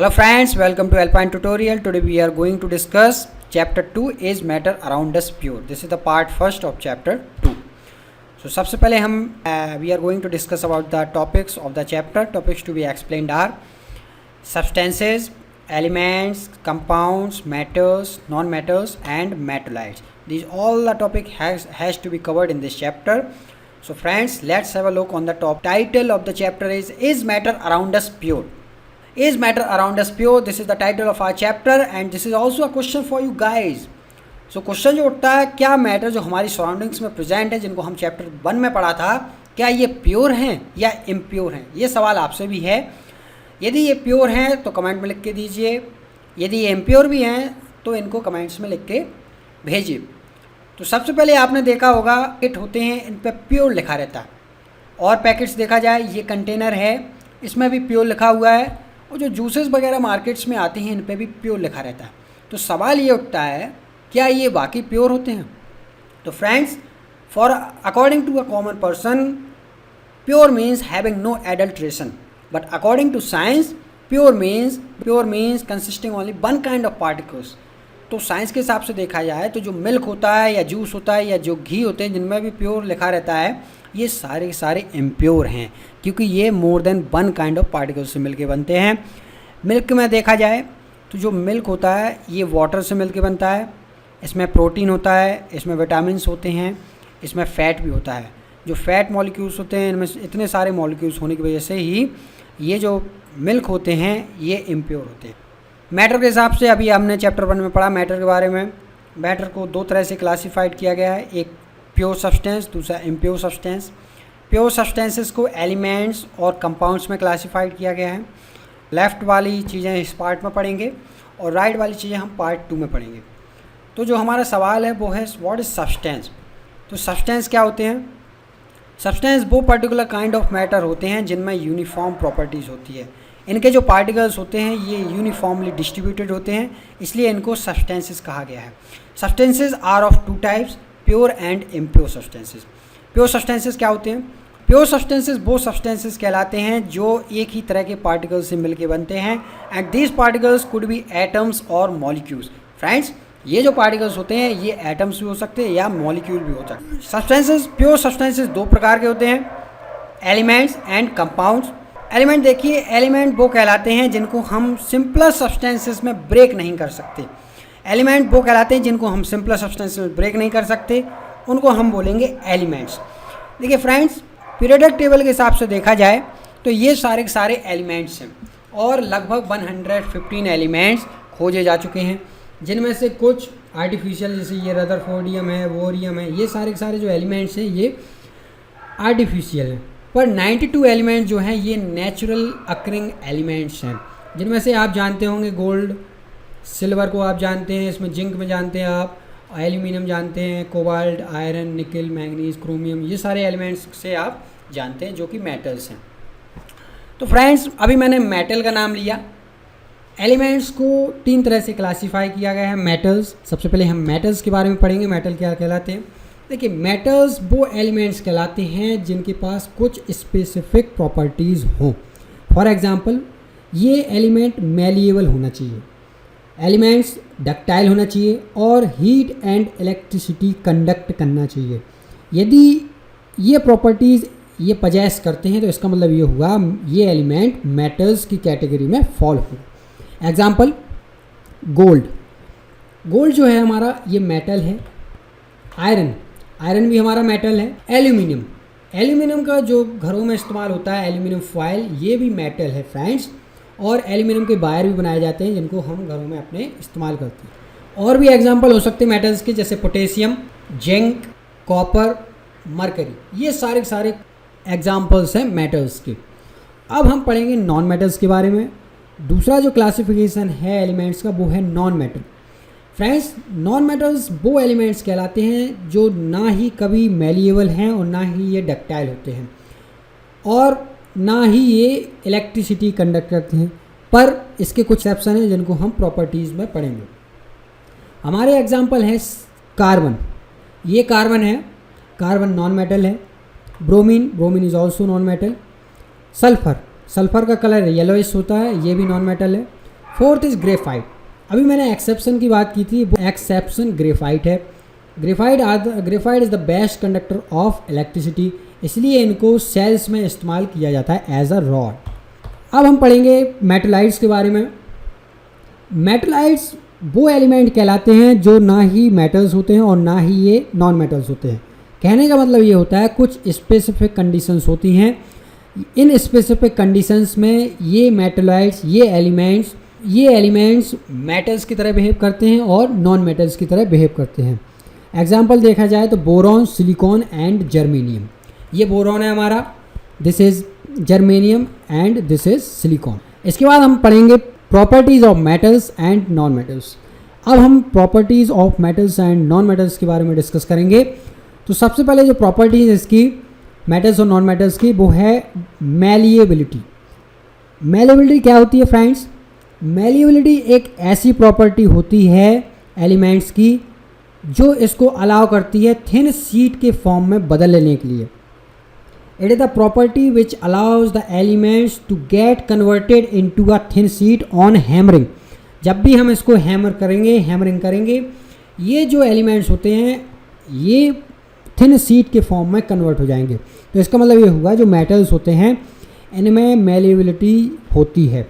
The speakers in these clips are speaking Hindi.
Hello friends, welcome to Alpine Tutorial. Today we are going to discuss chapter 2 is matter around us pure. This is the part first of chapter 2. So सबसे पहले हम we are going to discuss about the topics of the chapter. Topics to be explained are substances, elements, compounds, matters, non-matters and metallites. These all the topic has to be covered in this chapter. So friends, let's have a look on the top. Title of the chapter is matter around us pure. Is matter around us pure? This is the title of our chapter and this is also a question for you guys. So question जो उठता है, क्या मैटर जो हमारी सराउंडिंग्स में प्रेजेंट है, जिनको हम चैप्टर 1 में पढ़ा था, क्या ये प्योर हैं या इम्प्योर हैं? ये सवाल आपसे भी है. यदि ये प्योर हैं तो कमेंट में लिख के दीजिए, यदि ये इम्प्योर भी हैं तो इनको कमेंट्स में लिख के भेजिए. तो सबसे पहले आपने देखा होगा पैकेट होते हैं, इन पर प्योर लिखा रहता है. और पैकेट्स देखा जाए, ये कंटेनर है, इसमें भी प्योर लिखा हुआ है. और जो जूसेस वगैरह मार्केट्स में आते हैं, इन पे भी प्योर लिखा रहता है. तो सवाल ये उठता है, क्या ये वाकई प्योर होते हैं? तो friends, for according to a common person, pure means having no adulteration. But according to science, pure means consisting only one kind of particles. तो साइंस के हिसाब से देखा जाए तो जो मिल्क होता है या जूस होता है या जो घी होते हैं, जिनमें भी प्योर लिखा रहता है, ये सारे के सारे इम्प्योर हैं, क्योंकि ये more than one kind of particles से मिलके बनते हैं. मिल्क में देखा जाए तो जो मिल्क होता है ये वाटर से मिलके बनता है. इसमें प्रोटीन होता है, इसमें विटामिन्स होते हैं, इसमें फ़ैट भी होता है. जो फैट मॉलिक्यूल्स होते हैं, इनमें इतने सारे मॉलिक्यूल्स होने की वजह से ही ये जो मिल्क होते हैं ये इम्प्योर होते हैं. मैटर के हिसाब से अभी हमने चैप्टर 1 में पढ़ा मैटर के बारे में. मैटर को दो तरह से क्लासीफाइड किया गया है, एक प्योर सब्सटेंस, दूसरा इम्प्योर सब्सटेंस. प्योर सब्सटेंसेस को एलिमेंट्स और कंपाउंड्स में क्लासीफाइड किया गया है. लेफ़्ट वाली चीज़ें इस पार्ट में पढ़ेंगे और राइट वाली चीज़ें हम पार्ट 2 में पढ़ेंगे. तो जो हमारा सवाल है वो है व्हाट इज़ सब्सटेंस. तो सब्सटेंस क्या होते हैं? सब्सटेंस वो पर्टिकुलर काइंड ऑफ मैटर होते हैं जिनमें यूनिफॉर्म प्रॉपर्टीज़ होती है. इनके जो पार्टिकल्स होते हैं ये यूनिफॉर्मली डिस्ट्रीब्यूटेड होते हैं, इसलिए इनको सब्सटेंसेस कहा गया है. Substances are of two types, pure and impure substances. Pure substances क्या होते हैं? प्योर सब्सटेंसेस वो सब्सटेंसेस कहलाते हैं जो एक ही तरह के पार्टिकल्स से मिलके बनते हैं. And these particles could be atoms और मॉलिक्यूल्स. फ्रेंड्स, ये जो पार्टिकल्स होते हैं ये एटम्स भी हो सकते हैं या मॉलिक्यूल भी हो सकते हैं. सब्सटेंसेस, प्योर सब्सटेंसेस दो प्रकार के होते हैं, एलिमेंट्स एंड कंपाउंड्स. एलिमेंट देखिए, एलिमेंट वो कहलाते हैं जिनको हम सिंपलर सब्सटेंसेस में ब्रेक नहीं कर सकते. एलिमेंट वो कहलाते हैं जिनको हम सिंपलर सब्सटेंसेस में ब्रेक नहीं कर सकते, उनको हम बोलेंगे एलिमेंट्स. देखिए फ्रेंड्स, पीरियोडिक टेबल के हिसाब से देखा जाए तो ये सारे के सारे एलिमेंट्स हैं और लगभग 115 एलिमेंट्स खोजे जा चुके हैं, जिनमें से कुछ आर्टिफिशियल, जैसे ये रदरफोर्डियम है, वोरियम है, ये सारे के सारे जो एलिमेंट्स हैं ये आर्टिफिशियल हैं. पर 92 एलिमेंट्स जो हैं ये नेचुरल अकरिंग एलिमेंट्स हैं, जिनमें से आप जानते होंगे गोल्ड, सिल्वर को आप जानते हैं, इसमें जिंक में जानते हैं आप, एल्यूमिनियम जानते हैं, कोबाल्ट, आयरन, निकल, मैंगनीज, क्रोमियम, ये सारे एलिमेंट्स से आप जानते हैं जो कि मेटल्स हैं. तो फ्रेंड्स, अभी मैंने मेटल का नाम लिया. एलिमेंट्स को 3 तरह से क्लासीफाई किया गया है. मेटल्स, सबसे पहले हम मेटल्स के बारे में पढ़ेंगे. मेटल क्या कहलाते हैं? देखिए, मेटल्स वो एलिमेंट्स कहलाते हैं जिनके पास कुछ स्पेसिफिक प्रॉपर्टीज़ हो. फॉर एग्जांपल, ये एलिमेंट मैलिएबल होना चाहिए, एलिमेंट्स डक्टाइल होना चाहिए और हीट एंड इलेक्ट्रिसिटी कंडक्ट करना चाहिए. यदि ये प्रॉपर्टीज़ ये पजेस करते हैं तो इसका मतलब ये हुआ ये एलिमेंट मेटल्स की कैटेगरी में फॉल हुआ. Example, gold. गोल्ड जो है हमारा ये मेटल है. आयरन भी हमारा मेटल है. एल्यूमिनियम का जो घरों में इस्तेमाल होता है, एल्यूमिनियम फॉयल, ये भी मेटल है फ्रेंड्स. और एल्यूमिनियम के वायर भी बनाए जाते हैं जिनको हम घरों में अपने इस्तेमाल करते हैं. और भी एग्जांपल हो सकते हैं मेटल्स के, जैसे पोटेशियम, जिंक, कॉपर, मरकरी. ये सारे सारे एग्जांपल्स हैं मेटल्स के. अब हम पढ़ेंगे नॉन मेटल्स के बारे में. दूसरा जो क्लासिफिकेशन है एलिमेंट्स का वो है non metal. Friends, non metals वो एलिमेंट्स कहलाते हैं जो ना ही कभी मेलिएबल हैं और ना ही ये डक्टाइल होते हैं और ना ही ये इलेक्ट्रिसिटी कंडक्ट करते हैं. पर इसके कुछ एक्सेप्शन हैं जिनको हम प्रॉपर्टीज़ में पढ़ेंगे. हमारे एग्जांपल है कार्बन. ये कार्बन है, कार्बन नॉन मेटल है. Bromine is also non metal. Sulphur का कलर येलोइश होता है, ये भी नॉन मेटल है. Fourth is graphite. अभी मैंने एक्सेप्शन की बात की थी, वो एक्सेप्शन ग्रेफाइट है। Graphite is the best conductor of electricity, इसलिए इनको सेल्स में इस्तेमाल किया जाता है एज अ रॉड। अब हम पढ़ेंगे मेटलाइट्स के बारे में। मेटलाइट्स वो एलिमेंट कहलाते हैं जो ना ही मेटल्स होते हैं और ना ही ये नॉन मेटल्स होते हैं। कहने का मतलब ये होता है कुछ स्पेसिफिक कंडीशंस होती हैं, इन स्पेसिफिक कंडीशंस में ये मेटलाइट्स ये एलिमेंट्स मेटल्स की तरह बिहेव करते हैं और नॉन मेटल्स की तरह बिहेव करते हैं। एग्जाम्पल देखा जाए तो बोरॉन, सिलिकॉन एंड जर्मेनियम। ये बोरॉन है हमारा, this is germanium and this is silicon. इसके बाद हम पढ़ेंगे properties of metals and non metals. अब हम properties of metals and non metals के बारे में डिस्कस करेंगे। तो सबसे पहले जो प्रॉपर्टीज इसकी मेटल्स और नॉन मेटल्स की, वो है मैलिएबिलिटी। मैलिएबिलिटी क्या होती है फ्रेंड्स? मैलिएबिलिटी एक ऐसी प्रॉपर्टी होती है एलिमेंट्स की जो इसको अलाउ करती है थिन शीट के फॉर्म में बदल लेने के लिए। It is the property which allows the elements to get converted into a thin sheet on hammering. जब भी हम इसको हैमरिंग करेंगे, ये जो एलिमेंट्स होते हैं ये थिन शीट के फॉर्म में कन्वर्ट हो जाएंगे। तो इसका मतलब ये हुआ जो मेटल्स होते हैं इनमें मैलिएबिलिटी होती है,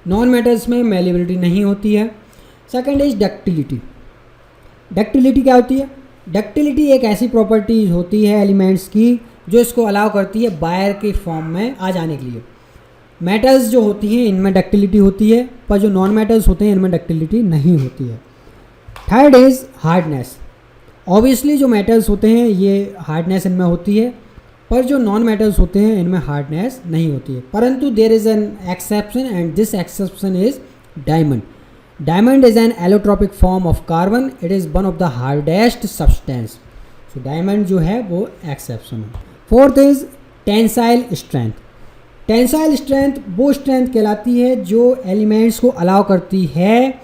नॉन मेटल्स में मैलिएबिलिटी नहीं होती है। Second is ductility. डक्टिलिटी क्या होती है? डक्टिलिटी एक ऐसी प्रॉपर्टी होती है एलिमेंट्स की जो इसको अलाउ करती है वायर के फॉर्म में आ जाने के लिए। मेटल्स जो होती हैं इनमें डक्टिलिटी होती है, पर जो नॉन मेटल्स होते हैं इनमें डक्टिलिटी नहीं होती है। Third is hardness. ऑब्वियसली जो मेटल्स होते हैं ये हार्डनेस इनमें होती है, पर जो नॉन मेटल्स होते हैं इनमें हार्डनेस नहीं होती है। परंतु there is an exception and this exception is diamond. Diamond is an allotropic form of carbon, it is one of the hardest substance. So diamond जो है वो एक्सेप्शन है। Fourth is tensile strength. Tensile strength वो स्ट्रेंथ कहलाती है जो एलिमेंट्स को अलाउ करती है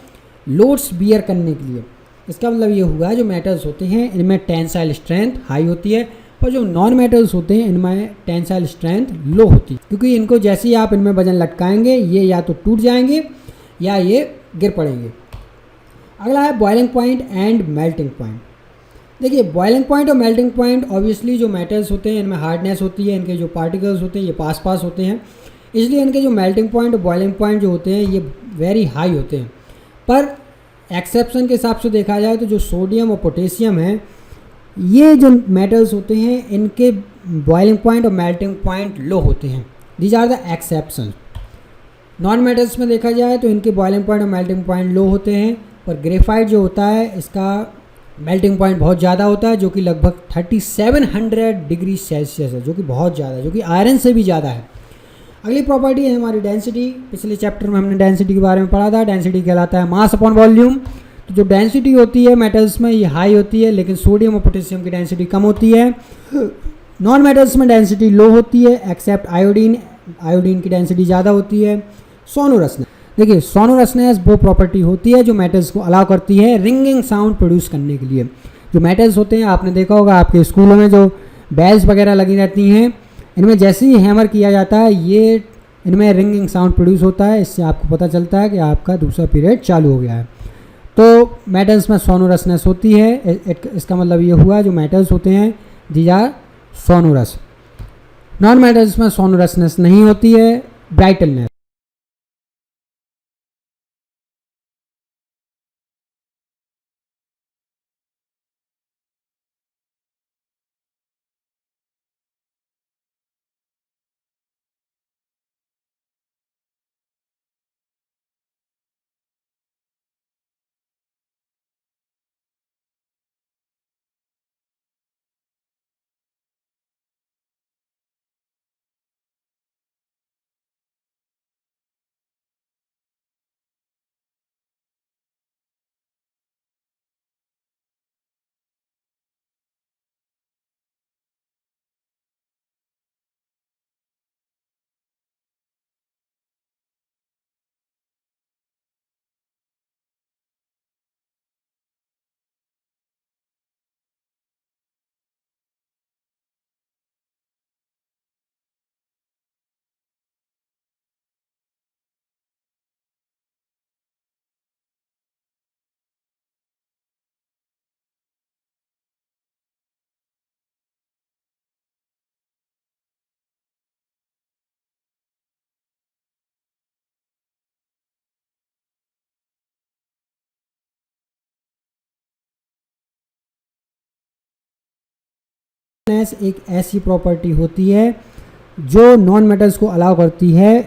लोड्स बियर करने के लिए। इसका मतलब ये हुआ जो मेटल्स होते हैं इनमें टेंसाइल स्ट्रेंथ हाई होती है, और जो नॉन मेटल्स होते हैं इनमें टेंसाइल स्ट्रेंथ लो होती है, क्योंकि इनको जैसे ही आप इनमें वजन लटकाएंगे ये या तो टूट जाएंगे या ये गिर पड़ेंगे। अगला है boiling point and melting point. देखिए बॉइलिंग पॉइंट और मेल्टिंग पॉइंट, ऑब्वियसली जो मेटल्स होते हैं इनमें हार्डनेस होती है, इनके जो पार्टिकल्स होते हैं ये पास पास होते हैं, इसलिए इनके जो मेल्टिंग पॉइंट और बॉइलिंग पॉइंट जो होते हैं ये वेरी हाई होते हैं। पर एक्सेप्शन के हिसाब से देखा जाए तो जो सोडियम और पोटेशियम है ये जो मेटल्स होते हैं इनके बॉइलिंग पॉइंट और मेल्टिंग पॉइंट लो होते हैं। These are the exception. Non metals में देखा जाए तो इनके बॉइलिंग पॉइंट और मेल्टिंग पॉइंट लो होते हैं, पर ग्रेफाइट जो होता है इसका मेल्टिंग पॉइंट बहुत ज़्यादा होता है, जो कि लगभग 3700 डिग्री सेल्सियस है, जो कि बहुत ज़्यादा है, जो कि आयरन से भी ज़्यादा है। अगली प्रॉपर्टी है हमारी डेंसिटी। पिछले चैप्टर में हमने डेंसिटी के बारे में पढ़ा था। डेंसिटी कहलाता है मास अपॉन वॉल्यूम। तो जो डेंसिटी होती है मेटल्स में ये हाई होती है, लेकिन सोडियम और पोटेशियम की डेंसिटी कम होती है। नॉन मेटल्स में डेंसिटी लो होती है एक्सेप्ट आयोडीन। आयोडीन की डेंसिटी ज़्यादा होती है। सोनोरसनेस, देखिए सोनोरसनेस वो प्रॉपर्टी होती है जो मेटल्स को अलाउ करती है रिंगिंग साउंड प्रोड्यूस करने के लिए। जो मेटल्स होते हैं आपने देखा होगा आपके स्कूलों में जो बेल्स वगैरह लगी रहती हैं, इनमें जैसे ही हैमर किया जाता है ये इनमें रिंगिंग साउंड प्रोड्यूस होता है, इससे आपको पता चलता है कि आपका दूसरा पीरियड चालू हो गया है। तो मेटल्स में सोनोरसनेस होती है, इसका मतलब ये हुआ जो मेटल्स होते हैं these are sonorous. Non metals में सोनोरसनेस नहीं होती है, ब्राइटलनेस। एक ऐसी प्रॉपर्टी होती है जो नॉन मेटल्स को अलाउ करती है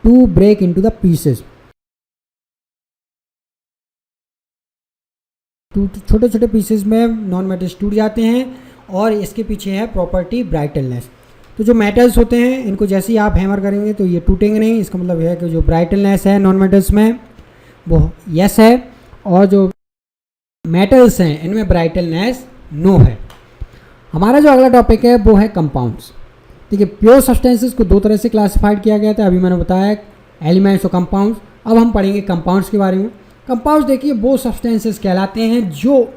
to break into the pieces. छोटे छोटे पीसेस में नॉन मेटल्स टूट जाते हैं और इसके पीछे है प्रॉपर्टी ब्राइटलनेस। तो जो मेटल्स होते हैं इनको जैसे ही आप हैमर करेंगे तो ये टूटेंगे नहीं। इसका मतलब है कि जो ब्राइटलनेस है नॉन मेटल्स में वो यस है और जो मेटल्स हैं इनमें ब्राइटलनेस नो है। हमारा जो अगला टॉपिक है वो है कंपाउंड्स। ठीक है, प्योर सब्सटेंसेस को दो तरह से क्लासिफाइड किया गया था, अभी मैंने बताया एलिमेंट्स और कंपाउंड्स। अब हम पढ़ेंगे कंपाउंड्स के बारे में। कंपाउंड्स देखिए वो सब्सटेंसेस कहलाते हैं जो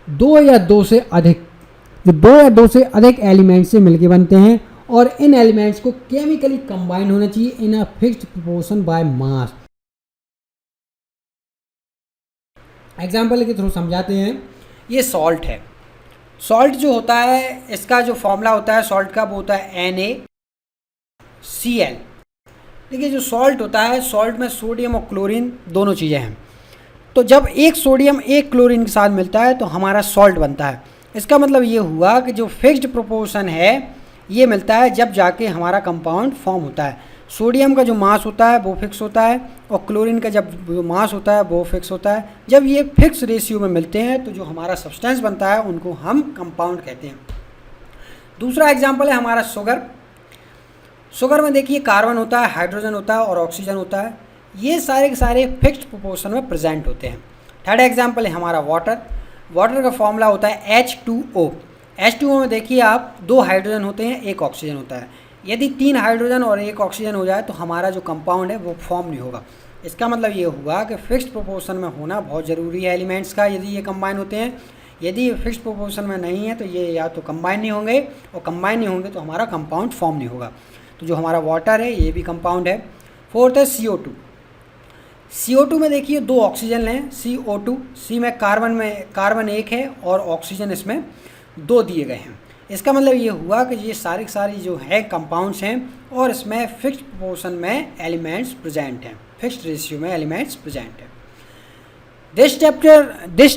दो या दो से अधिक एलिमेंट्स से मिलकर बनते हैं और इन एलिमेंट्स को केमिकली कंबाइन होना चाहिए in a fixed proportion by mass. Example के थ्रू समझाते हैं। ये सॉल्ट है। सॉल्ट जो होता है इसका जो फॉर्मूला होता है सॉल्ट का वो होता है NaCl। देखिए जो सॉल्ट होता है सॉल्ट में सोडियम और क्लोरीन दोनों चीज़ें हैं। तो जब एक सोडियम एक क्लोरीन के साथ मिलता है तो हमारा सॉल्ट बनता है। इसका मतलब ये हुआ कि जो फिक्स्ड प्रोपोर्शन है ये मिलता है जब जाके हमारा कंपाउंड फॉर्म होता है। सोडियम का जो मास होता है वो फिक्स होता है और क्लोरीन का जब जो मास होता है वो फिक्स होता है। जब ये फिक्स रेशियो में मिलते हैं तो जो हमारा सब्सटेंस बनता है उनको हम कंपाउंड कहते हैं। दूसरा एग्जाम्पल है हमारा शुगर। शुगर में देखिए कार्बन होता है, हाइड्रोजन होता है और ऑक्सीजन होता है। ये सारे के सारे फिक्स्ड प्रोपोर्शन में प्रेजेंट होते हैं। थर्ड एग्जाम्पल है हमारा वाटर। वाटर का फॉर्मूला होता है H2O। H2O में देखिए आप दो हाइड्रोजन होते हैं, एक ऑक्सीजन होता है। यदि तीन हाइड्रोजन और एक ऑक्सीजन हो जाए तो हमारा जो कंपाउंड है वो फॉर्म नहीं होगा। इसका मतलब ये हुआ कि फिक्स्ड प्रोपोर्शन में होना बहुत ज़रूरी है एलिमेंट्स का यदि ये कंबाइन होते हैं। यदि ये फिक्स्ड प्रोपोर्शन में नहीं है तो ये या तो कंबाइन नहीं होंगे और कंबाइन नहीं होंगे तो हमारा कंपाउंड फॉर्म नहीं होगा। तो जो हमारा वाटर है ये भी कंपाउंड है। फोर्थ है CO2। CO2 में देखिए दो ऑक्सीजन हैं CO2। सी में कार्बन एक है और ऑक्सीजन इसमें दो दिए गए हैं। इसका मतलब ये हुआ कि ये सारी जो है कंपाउंड्स हैं और इसमें फिक्स्ड प्रोपोर्शन में एलिमेंट्स प्रेजेंट हैं, फिक्स्ड रेशियो में एलिमेंट्स प्रेजेंट हैं। This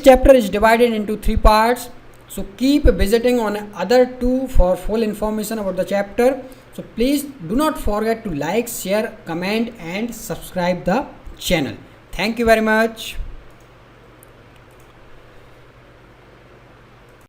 chapter is divided into 3 parts. So keep visiting on other 2 for full information about the chapter. So please do not forget to like, share, comment and subscribe the channel. Thank you very much.